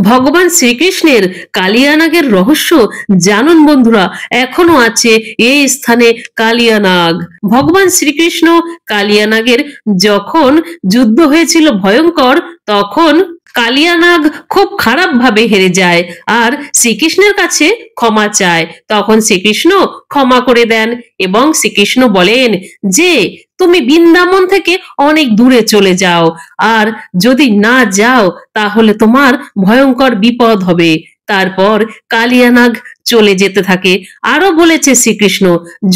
ভগবান শ্রীকৃষ্ণের কালিয়ানাগের রহস্য জানুন বন্ধুরা। এখনো আছে এই স্থানে কালিয়ানাগ। ভগবান শ্রীকৃষ্ণ কালিয়ানাগের যখন যুদ্ধ হয়েছিল ভয়ঙ্কর, তখন কালিয়ানাগ খুব খারাপ ভাবে হেরে যায় আর শ্রীকৃষ্ণের কাছে ক্ষমা চায়। তখন শ্রীকৃষ্ণ ক্ষমা করে দেন এবং শ্রীকৃষ্ণ বলেন যে তুমি বৃন্দাবন থেকে অনেক দূরে চলে যাও, আর যদি না যাও তাহলে তোমার ভয়ঙ্কর বিপদ হবে। তারপর কালিয়ানাগ চলে যেতে থাকে। আরো বলেছে শ্রীকৃষ্ণ,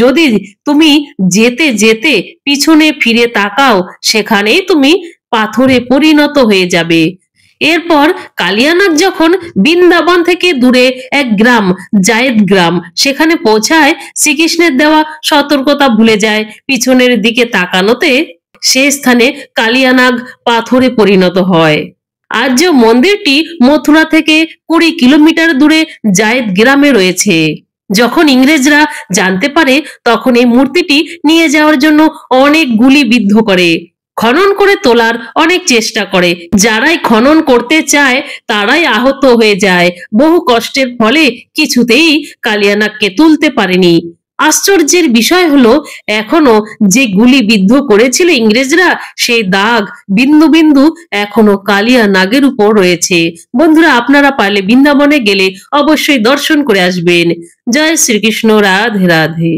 যদি তুমি যেতে যেতে পিছনে ফিরে তাকাও সেখানেই তুমি পাথরে পরিণত হয়ে যাবে। এরপর কালিয়ানাগ যখন বৃন্দাবন থেকে দূরে এক গ্রাম, জায়েদ গ্রাম, সেখানে পৌঁছায়, শ্রীকৃষ্ণের দেওয়া সতর্কতা ভুলে যায়। পিছনের দিকে তাকানোতে সে স্থানে কালিয়ানাগ পাথরে পরিণত হয়। আর্য মন্দিরটি মথুরা থেকে 20 কিলোমিটার দূরে জায়েদ গ্রামে রয়েছে। যখন ইংরেজরা জানতে পারে তখন এই মূর্তিটি নিয়ে যাওয়ার জন্য অনেক গুলি বিদ্ধ করে, খনন করে তোলার অনেক চেষ্টা করে। যারাই খনন করতে চায় তারাই আহত হয়ে যায়। বহু কষ্টের ফলে কিছুতেই কালিয়ানাগকে তুলতে পারেনি। আশ্চর্যের বিষয় হলো এখনো যে গুলি বিদ্ধ করেছিল ইংরেজরা, সেই দাগ বিন্দু বিন্দু এখনো কালিয়ানাগের উপর রয়েছে। বন্ধুরা, আপনারা পারলে বৃন্দাবনে গেলে অবশ্যই দর্শন করে আসবেন। জয় শ্রীকৃষ্ণ, রাধে রাধে।